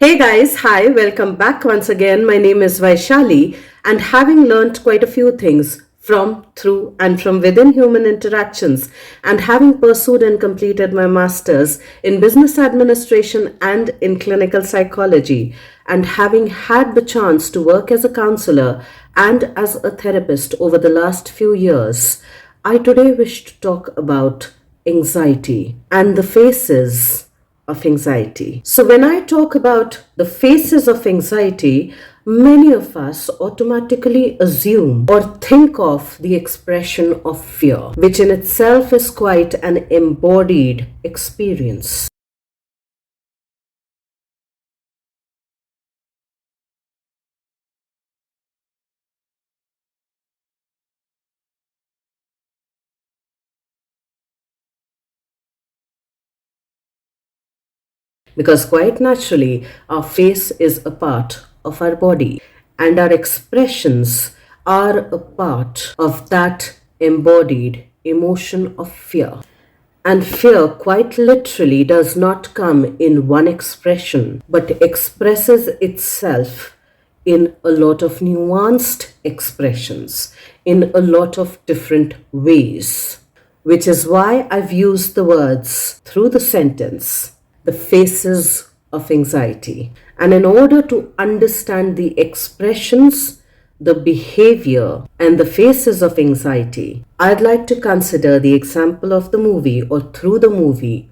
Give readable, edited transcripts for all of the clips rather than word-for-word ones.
Hey guys, hi, welcome back once again. My name is Vaishali, and having learned quite a few things from, through, and from within human interactions, and having pursued and completed my master's in business administration and in clinical psychology, and having had the chance to work as a counselor and as a therapist over the last few years, I today wish to talk about anxiety and the phases of anxiety. So, when I talk about the phases of anxiety, many of us automatically assume or think of the expression of fear, which in itself is quite an embodied experience. Because quite naturally, our face is a part of our body, and our expressions are a part of that embodied emotion of fear. And fear, quite literally, does not come in one expression, but expresses itself in a lot of nuanced expressions, in a lot of different ways, which is why I've used the words through the sentence, the faces of anxiety. And in order to understand the expressions, the behavior, and the faces of anxiety, I'd like to consider the example of the movie or through the movie,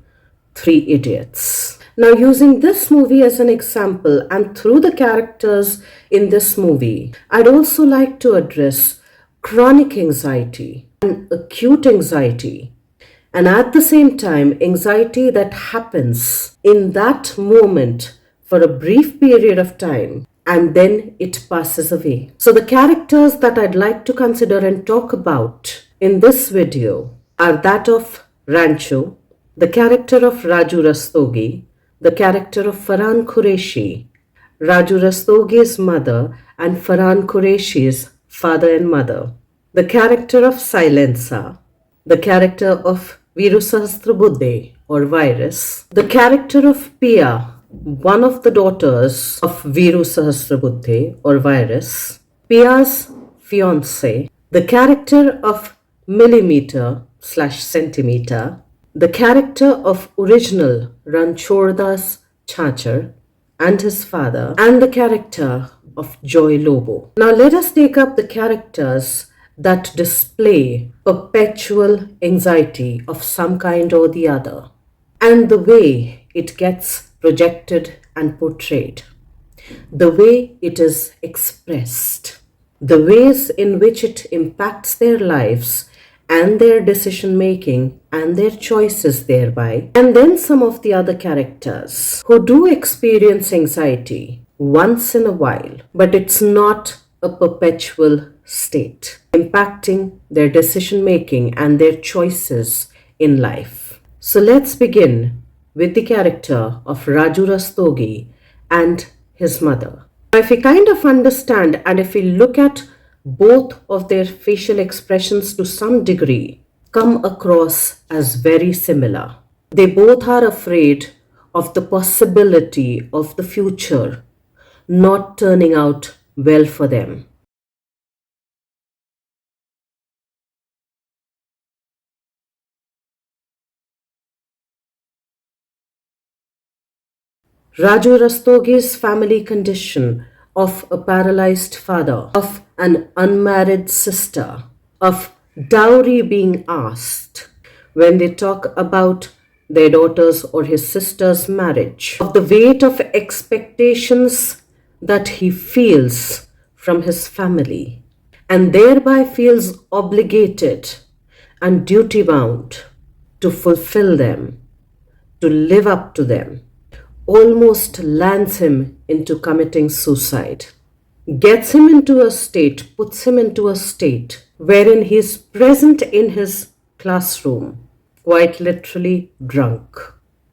Three Idiots. Now, using this movie as an example and through the characters in this movie, I'd also like to address chronic anxiety and acute anxiety, and at the same time, anxiety that happens in that moment for a brief period of time and then it passes away. So, the characters that I'd like to consider and talk about in this video are that of Rancho, the character of Raju Rastogi, the character of Farhan Qureshi, Raju Rastogi's mother, and Farhan Qureshi's father and mother, the character of Silenza, the character of Viru Sahasrabuddhe or Virus, the character of Pia, one of the daughters of Viru Sahasrabuddhe or Virus, Pia's fiance, the character of Millimeter slash Centimeter, the character of original Ranchordas Chachar and his father, and the character of Joy Lobo. Now let us take up the characters that display perpetual anxiety of some kind or the other, and the way it gets projected and portrayed, the way it is expressed, the ways in which it impacts their lives and their decision making and their choices thereby, and then some of the other characters who do experience anxiety once in a while, but it's not a perpetual state, impacting their decision making and their choices in life. So let's begin with the character of Raju Rastogi and his mother. If we kind of understand and if we look at both of their facial expressions to some degree, come across as very similar. They both are afraid of the possibility of the future not turning out well for them. Raju Rastogi's family condition of a paralyzed father, of an unmarried sister, of dowry being asked when they talk about their daughter's or his sister's marriage, of the weight of expectations that he feels from his family, and thereby feels obligated and duty bound to fulfill them, to live up to them, almost lands him into committing suicide, gets him into a state, puts him into a state wherein he is present in his classroom, quite literally drunk,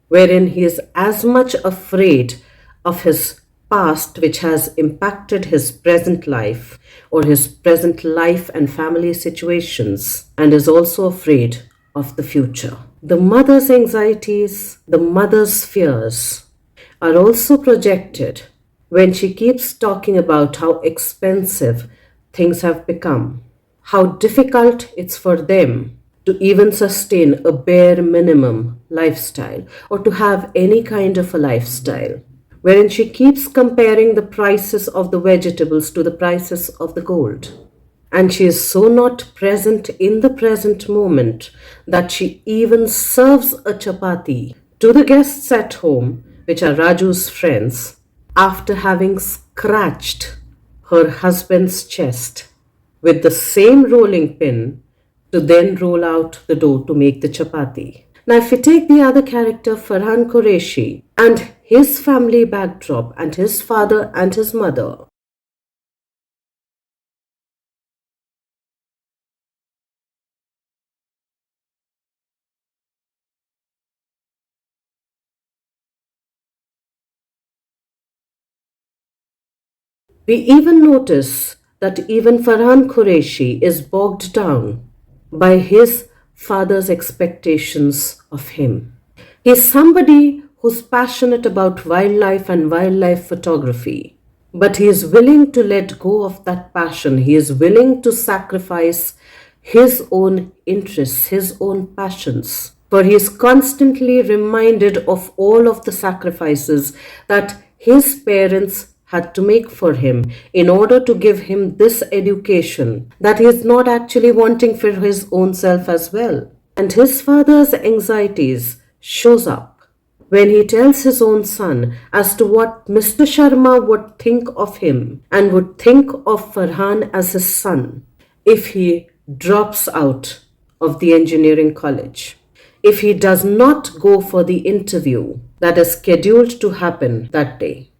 wherein he is as much afraid of his past, which has impacted his present life or his present life and family situations, and is also afraid of the future. The mother's anxieties, the mother's fears, are also projected when she keeps talking about how expensive things have become, how difficult it's for them to even sustain a bare minimum lifestyle or to have any kind of a lifestyle, wherein she keeps comparing the prices of the vegetables to the prices of the gold. And she is so not present in the present moment that she even serves a chapati to the guests at home, which are Raju's friends, after having scratched her husband's chest with the same rolling pin to then roll out the dough to make the chapati. Now, if we take the other character, Farhan Qureshi, and his family backdrop, and his father and his mother, we even notice that even Farhan Qureshi is bogged down by his father's expectations of him. He is somebody who's passionate about wildlife and wildlife photography, but he is willing to let go of that passion. He is willing to sacrifice his own interests, his own passions, for he is constantly reminded of all of the sacrifices that his parents had to make for him in order to give him this education that he is not actually wanting for his own self as well. And his father's anxieties shows up when he tells his own son as to what Mr. Sharma would think of him and would think of Farhan as his son if he drops out of the engineering college, if he does not go for the interview that is scheduled to happen that day,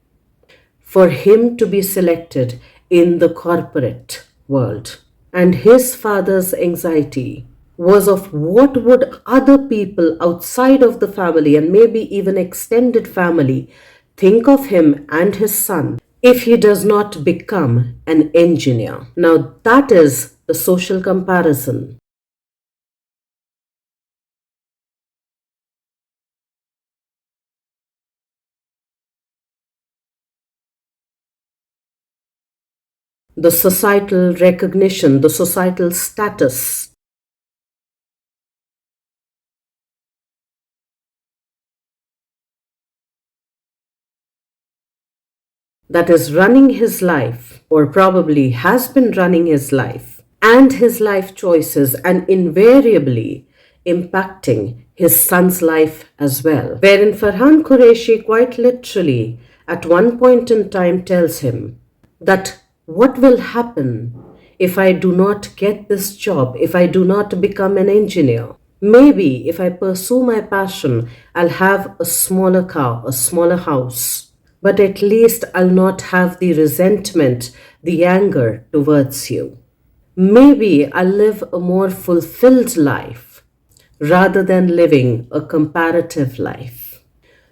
for him to be selected in the corporate world. And his father's anxiety was of what would other people outside of the family and maybe even extended family think of him and his son if he does not become an engineer. Now that is the social comparison. The societal recognition, the societal status that is running his life, or probably has been running his life, and his life choices, and invariably impacting his son's life as well. Wherein Farhan Qureshi quite literally at one point in time tells him that what will happen if I do not get this job, if I do not become an engineer? Maybe if I pursue my passion, I'll have a smaller car, a smaller house, but at least I'll not have the resentment, the anger towards you. Maybe I'll live a more fulfilled life rather than living a comparative life.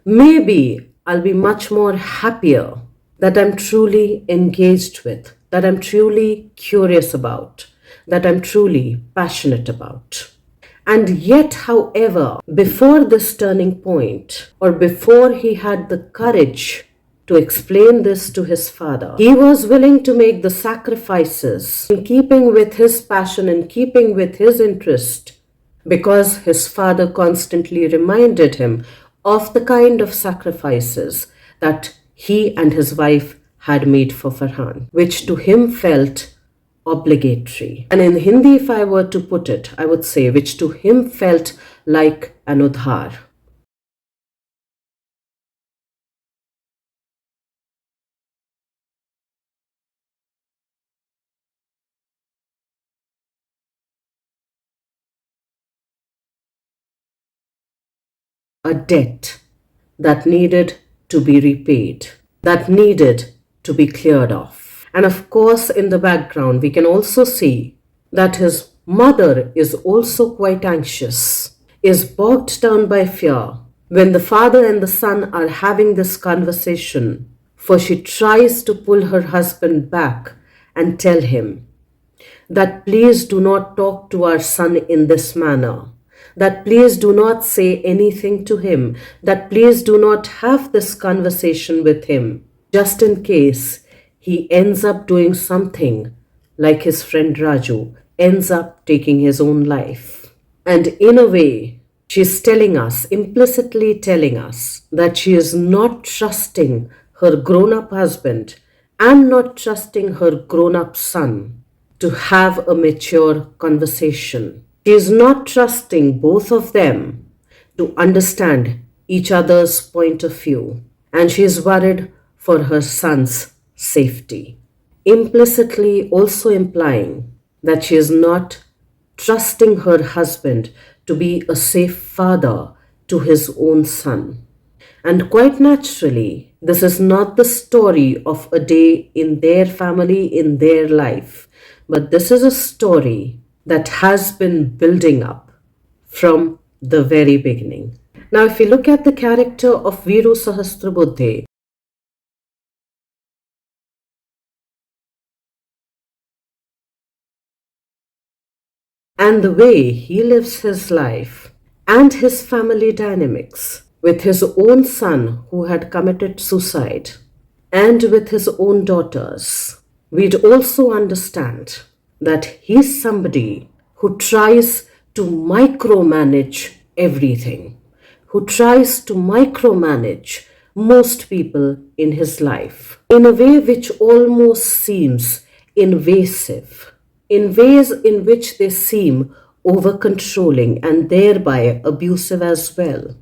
Maybe I'll be much more happier that I'm truly engaged with, that I'm truly curious about, that I'm truly passionate about. And yet, however, before this turning point, or before he had the courage to explain this to his father, he was willing to make the sacrifices in keeping with his passion, in keeping with his interest, because his father constantly reminded him of the kind of sacrifices that he and his wife had made for Farhan, which to him felt obligatory. And in Hindi, if I were to put it, I would say, which to him felt like an udhar. A debt that needed to be repaid, that needed to be cleared off. And of course, in the background, we can also see that his mother is also quite anxious, is bogged down by fear when the father and the son are having this conversation, for she tries to pull her husband back and tell him that please do not talk to our son in this manner. that please do not say anything to him, that please do not have this conversation with him, just in case he ends up doing something like his friend Raju ends up taking his own life. And in a way, she's telling us, implicitly telling us, that she is not trusting her grown up husband and not trusting her grown up son to have a mature conversation. She is not trusting both of them to understand each other's point of view, and she is worried for her son's safety, implicitly also implying that she is not trusting her husband to be a safe father to his own son. And quite naturally, this is not the story of a day in their family, in their life, but this is a story that has been building up from the very beginning. Now, if you look at the character of Viru Sahasrabuddhe, and the way he lives his life and his family dynamics with his own son who had committed suicide and with his own daughters, we'd also understand that he's somebody who tries to micromanage everything, who tries to micromanage most people in his life in a way which almost seems invasive, in ways in which they seem over controlling and thereby abusive as well.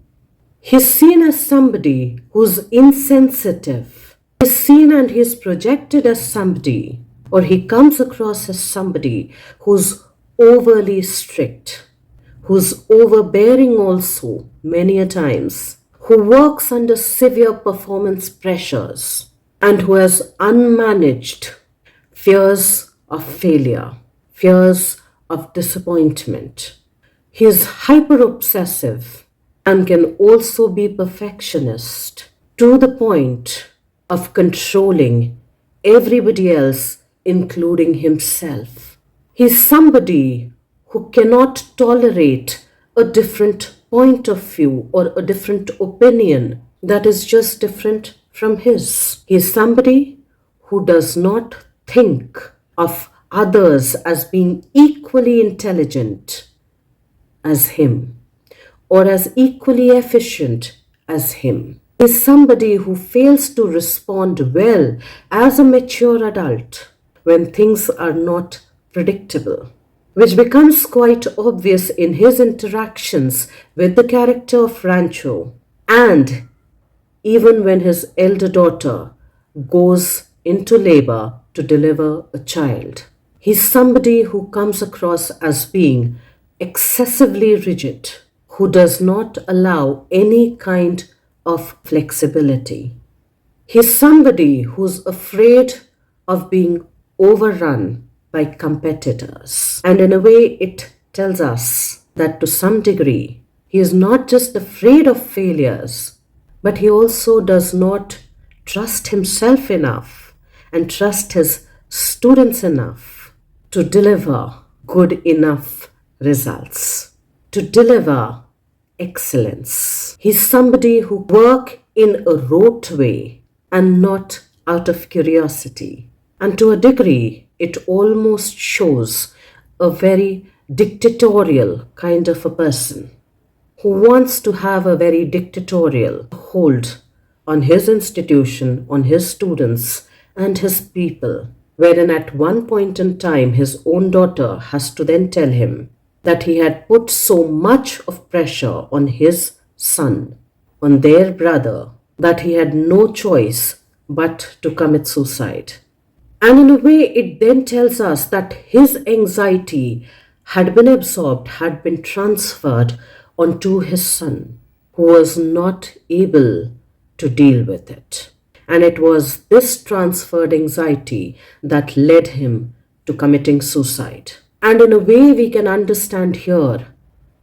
He's seen as somebody who's insensitive. He's seen and he's projected as somebody, or he comes across as somebody who's overly strict, who's overbearing also many a times, who works under severe performance pressures, and who has unmanaged fears of failure, fears of disappointment. He is hyper obsessive and can also be perfectionist to the point of controlling everybody else, including himself. He's somebody who cannot tolerate a different point of view or a different opinion that is just different from his. He's somebody who does not think of others as being equally intelligent as him or as equally efficient as him. Is somebody who fails to respond well as a mature adult when things are not predictable, which becomes quite obvious in his interactions with the character of Rancho and even when his elder daughter goes into labor to deliver a child. He's somebody who comes across as being excessively rigid, who does not allow any kind of flexibility. He's somebody who's afraid of being overrun by competitors. And in a way, it tells us that to some degree, he is not just afraid of failures, but he also does not trust himself enough and trust his students enough to deliver good enough results, to deliver excellence. He's somebody who works in a rote way and not out of curiosity. And to a degree, it almost shows a very dictatorial kind of a person who wants to have a very dictatorial hold on his institution, on his students, and his people, wherein at one point in time his own daughter has to then tell him that he had put so much of pressure on his son, on their brother, that he had no choice but to commit suicide. And in a way, it then tells us that his anxiety had been absorbed, had been transferred onto his son, who was not able to deal with it. And it was this transferred anxiety that led him to committing suicide. And in a way, we can understand here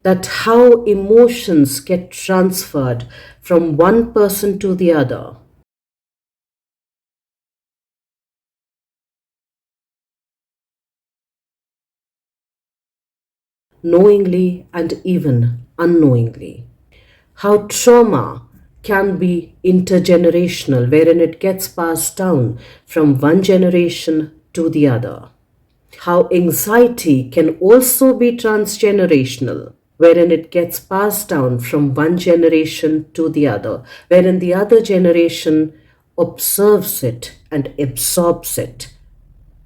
that how emotions get transferred from one person to the other. knowingly and even unknowingly. How trauma can be intergenerational, wherein it gets passed down from one generation to the other. How anxiety can also be transgenerational, wherein it gets passed down from one generation to the other, wherein the other generation observes it and absorbs it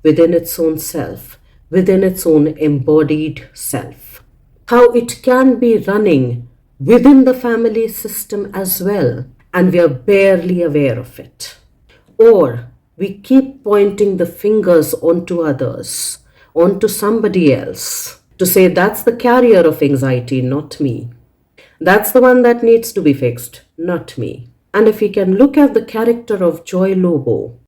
within its own self, within its own embodied self. How it can be running within the family system as well, and we are barely aware of it. Or we keep pointing the fingers onto others, onto somebody else, to say that's the carrier of anxiety, not me. That's the one that needs to be fixed, not me. And if we can look at the character of Joy Lobo,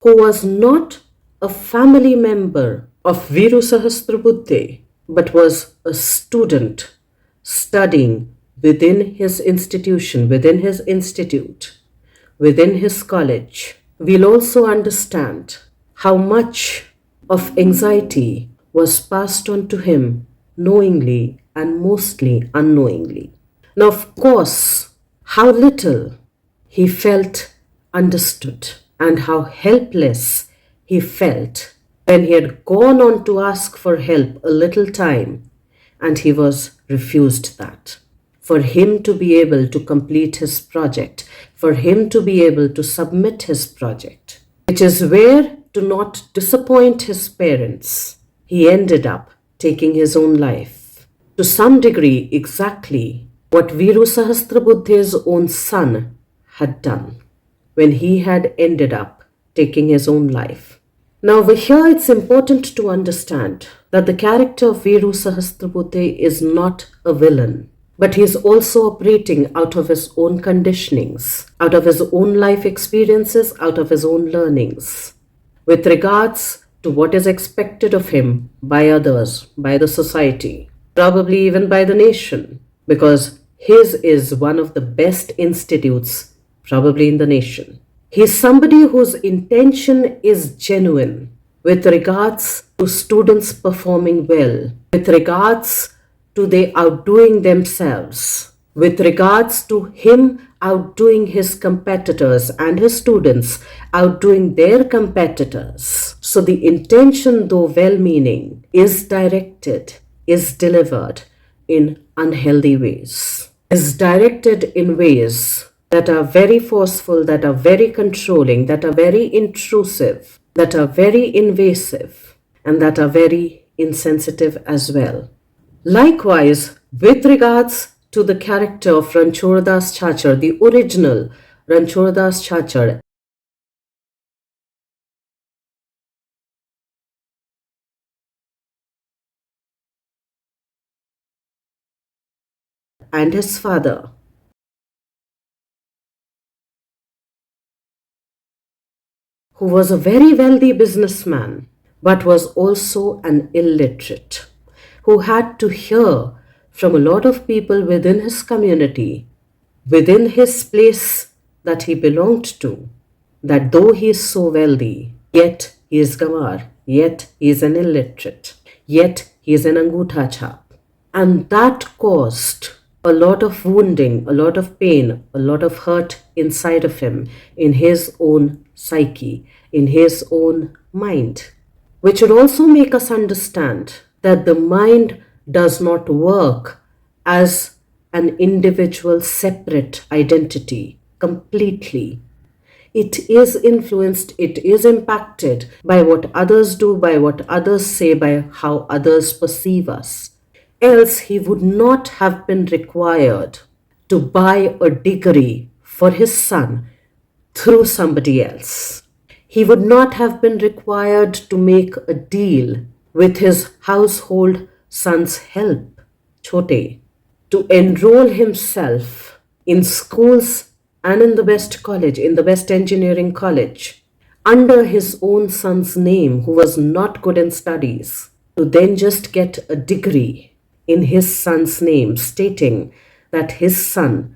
who was not a family member of Viru Sahasrabuddhe, but was a student studying within his institution, within his institute, within his college, we'll also understand how much of anxiety was passed on to him knowingly and mostly unknowingly. Now, of course, how little he felt understood and how helpless he felt when he had gone on to ask for help a little time and he was refused that. For him to be able to complete his project, for him to be able to submit his project, which is where, to not disappoint his parents, he ended up taking his own life. To some degree, exactly what Viru Sahasrabuddhe's own son had done when he had ended up taking his own life. Now, over here, it's important to understand that the character of Viru Sahasrabuddhe is not a villain, but he is also operating out of his own conditionings, out of his own life experiences, out of his own learnings, with regards to what is expected of him by others, by the society, probably even by the nation, because his is one of the best institutes, probably in the nation. He is somebody whose intention is genuine with regards to students performing well, with regards to they outdoing themselves, with regards to him outdoing his competitors and his students outdoing their competitors. So the intention, though well meaning, is directed, is delivered in unhealthy ways, is directed in ways that are very forceful, that are very controlling, that are very intrusive, that are very invasive, and that are very insensitive as well. Likewise, with regards to the character of Ranchordas Chachar, the original Ranchordas Chachar, and his father, who was a very wealthy businessman but was also an illiterate, who had to hear from a lot of people within his community, within his place that he belonged to, that though he is so wealthy, yet he is Gamar, yet he is an illiterate, yet he is an Angutha chap. And that caused a lot of wounding, a lot of pain, a lot of hurt inside of him, in his own psyche, in his own mind, which would also make us understand that the mind does not work as an individual separate identity completely. It is influenced, it is impacted by what others do, by what others say, by how others perceive us. Else, he would not have been required to buy a degree for his son through somebody else. He would not have been required to make a deal with his household son's help, Chote, to enroll himself in schools and in the best college, in the best engineering college, under his own son's name, who was not good in studies, to then just get a degree in his son's name, stating that his son,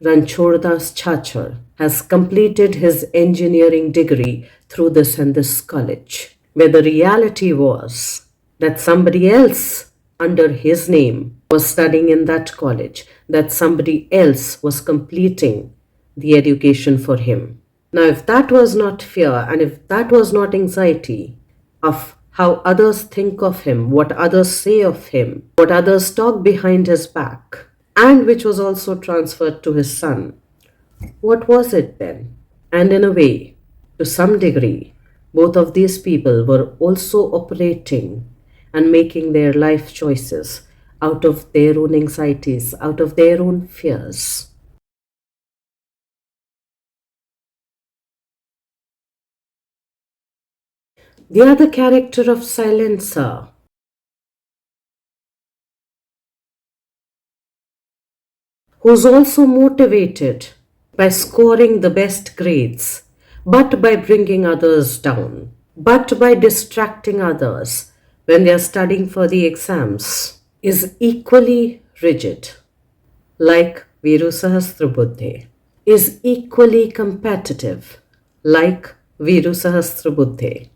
Ranchordas Chachar, has completed his engineering degree through this and this college, where the reality was that somebody else under his name was studying in that college, that somebody else was completing the education for him. Now, if that was not fear and if that was not anxiety of how others think of him, what others say of him, what others talk behind his back, and which was also transferred to his son, what was it then? And in a way, to some degree, both of these people were also operating and making their life choices out of their own anxieties, out of their own fears. The other character of Silencer, who's also motivated by scoring the best grades, but by bringing others down, but by distracting others when they are studying for the exams, is equally rigid, like Viru Sahasrabuddhe, is equally competitive, like Viru Sahasrabuddhe,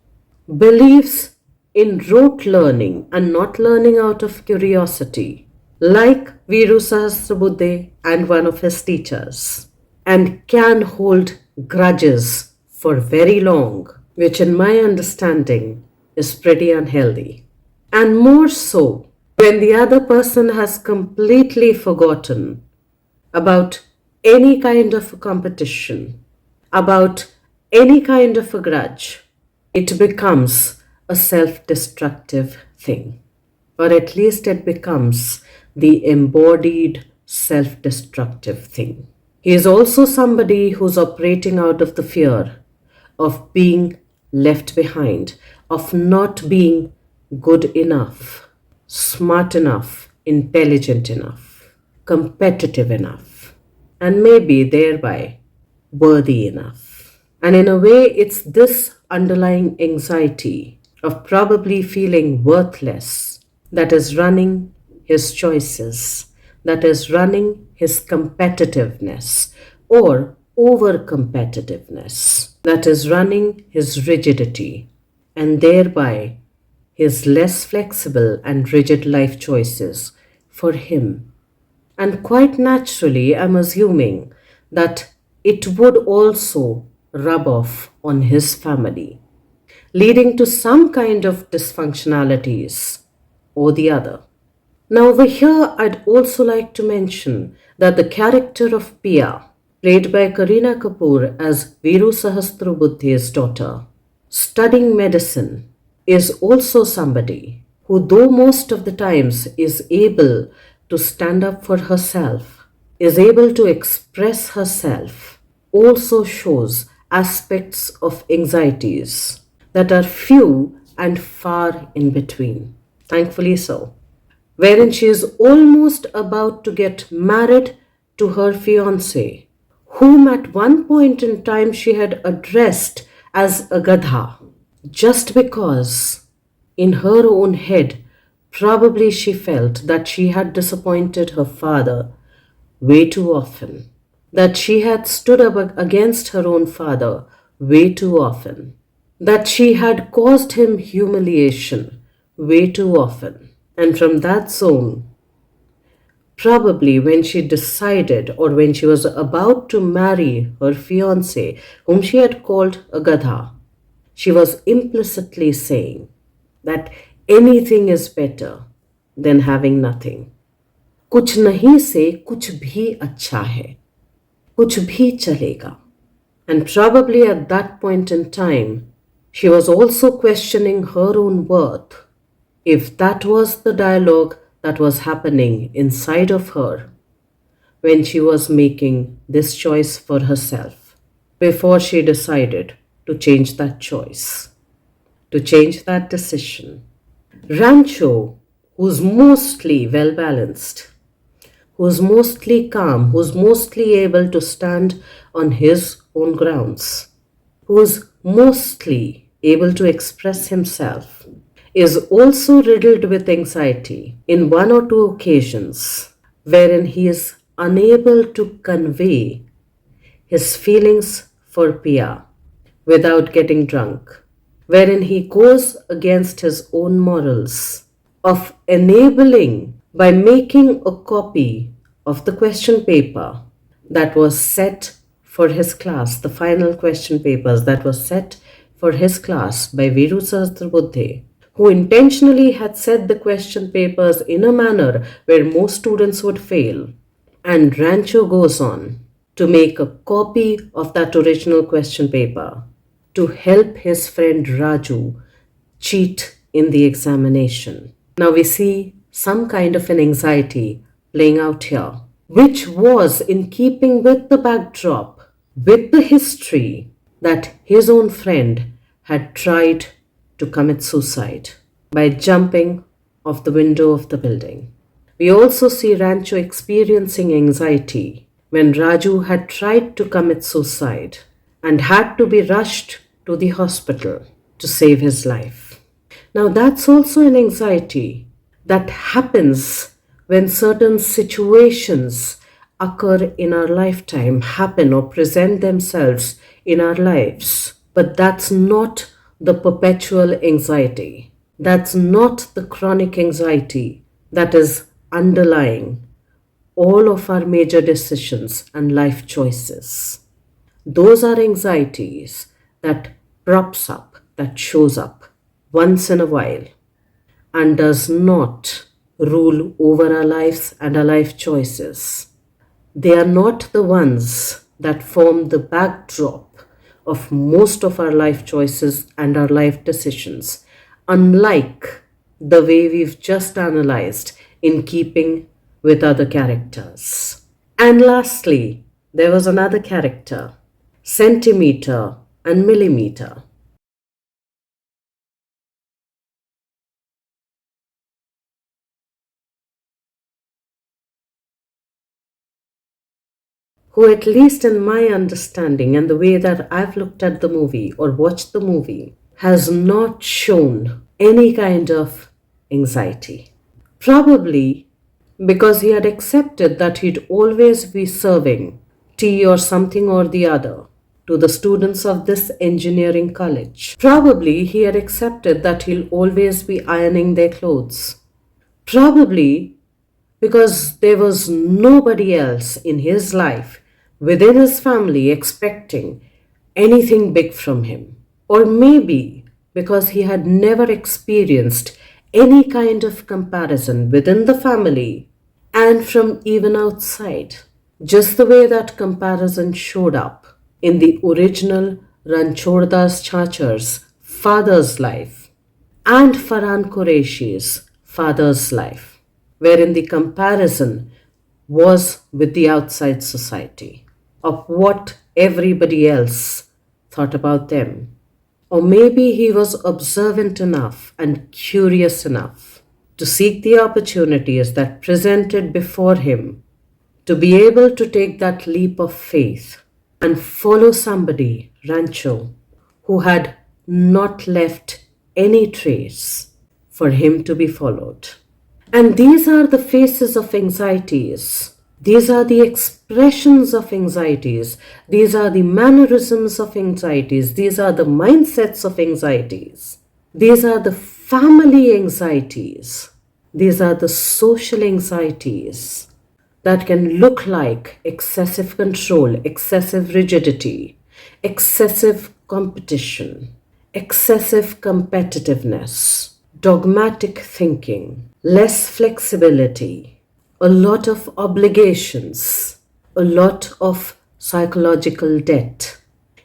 believes in rote learning and not learning out of curiosity, like Viru Sahasrabuddhe and one of his teachers, and can hold grudges for very long, which in my understanding is pretty unhealthy. And more so when the other person has completely forgotten about any kind of a competition, about any kind of a grudge, it becomes a self destructive thing. Or at least it becomes the embodied self destructive thing. He is also somebody who's operating out of the fear of being left behind, of not being good enough, smart enough, intelligent enough, competitive enough, and maybe thereby worthy enough. And in a way, it's this underlying anxiety of probably feeling worthless that is running his choices, that is running his competitiveness or over competitiveness, that is running his rigidity, and thereby his less flexible and rigid life choices for him. And quite naturally, I'm assuming that it would also rub off on his family, leading to some kind of dysfunctionalities or the other. Now, over here, I'd also like to mention that the character of Pia, played by Kareena Kapoor as Viru Sahasrabuddhe's daughter, studying medicine, is also somebody who, though most of the times is able to stand up for herself, is able to express herself, also shows aspects of anxieties that are few and far in between. Thankfully so. Wherein she is almost about to get married to her fiance, whom at one point in time she had addressed as a gadha, just because in her own head probably she felt that she had disappointed her father way too often, that she had stood up against her own father way too often, that she had caused him humiliation way too often. And from that zone, probably when she decided or when she was about to marry her fiance, whom she had called a gadha, she was implicitly saying that anything is better than having nothing. कुछ नहीं से कुछ भी अच्छा है, कुछ भी चलेगा. And probably at that point in time, she was also questioning her own worth. If that was the dialogue that was happening inside of her when she was making this choice for herself, before she decided to change that choice, to change that decision. Rancho, who's mostly well balanced, who's mostly calm, who's mostly able to stand on his own grounds, who's mostly able to express himself, is also riddled with anxiety in one or two occasions wherein he is unable to convey his feelings for Pia without getting drunk, wherein he goes against his own morals of enabling by making a copy of the question paper that was set for his class, the final question papers that was set for his class by Viru Sahasrabuddhe, who intentionally had set the question papers in a manner where most students would fail. And Rancho goes on to make a copy of that original question paper to help his friend Raju cheat in the examination. Now we see some kind of an anxiety playing out here, which was in keeping with the backdrop, with the history that his own friend had tried to commit suicide by jumping off the window of the building. We also see Rancho experiencing anxiety when Raju had tried to commit suicide and had to be rushed to the hospital to save his life. Now, that's also an anxiety that happens when certain situations occur in our lifetime, happen or present themselves in our lives. But that's not the perpetual anxiety. That's not the chronic anxiety that is underlying all of our major decisions and life choices. Those are anxieties that props up, that shows up once in a while and does not rule over our lives and our life choices. They are not the ones that form the backdrop of most of our life choices and our life decisions, unlike the way we've just analyzed in keeping with other characters. And lastly, there was another character, centimeter and millimeter, who, at least in my understanding and the way that I've looked at the movie or watched the movie, has not shown any kind of anxiety. Probably because he had accepted that he'd always be serving tea or something or the other to the students of this engineering college. Probably he had accepted that he'll always be ironing their clothes. Probably because there was nobody else in his life within his family expecting anything big from him. Or maybe because he had never experienced any kind of comparison within the family and from even outside. Just the way that comparison showed up in the original Ranchordas Chachar's father's life and Farhan Qureshi's father's life, wherein the comparison was with the outside society of what everybody else thought about them. Or maybe he was observant enough and curious enough to seek the opportunities that presented before him to be able to take that leap of faith and follow somebody, Rancho, who had not left any trace for him to be followed. And these are the faces of anxieties. These are the expressions of anxieties. These are the mannerisms of anxieties. These are the mindsets of anxieties. These are the family anxieties. These are the social anxieties that can look like excessive control, excessive rigidity, excessive competition, excessive competitiveness, dogmatic thinking, less flexibility, a lot of obligations, a lot of psychological debt,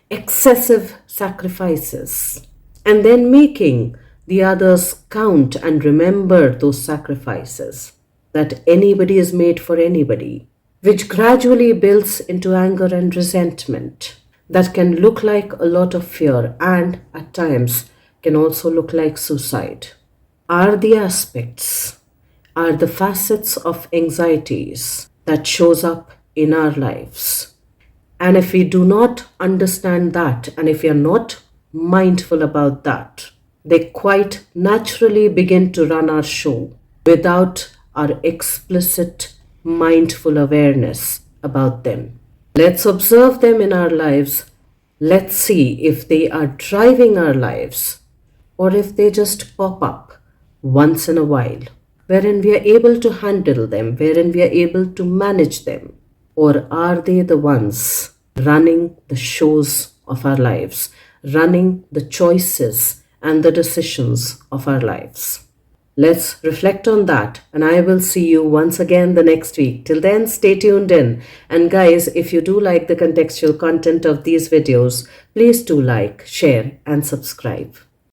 excessive sacrifices, and then making the others count and remember those sacrifices, that anybody is made for anybody, which gradually builds into anger and resentment that can look like a lot of fear and at times can also look like suicide. Are the aspects, are the facets of anxieties that shows up in our lives. And if we do not understand that, and if we are not mindful about that, They quite naturally begin to run our show without our explicit mindful awareness about them. Let's observe them in our lives. Let's see if they are driving our lives or if they just pop up once in a while, wherein we are able to handle them, wherein we are able to manage them. Or are they the ones running the shows of our lives, running the choices and the decisions of our lives? Let's reflect on that, and I will see you once again the next week. Till then, stay tuned in. And guys, if you do like the contextual content of these videos, please do like, share, and subscribe.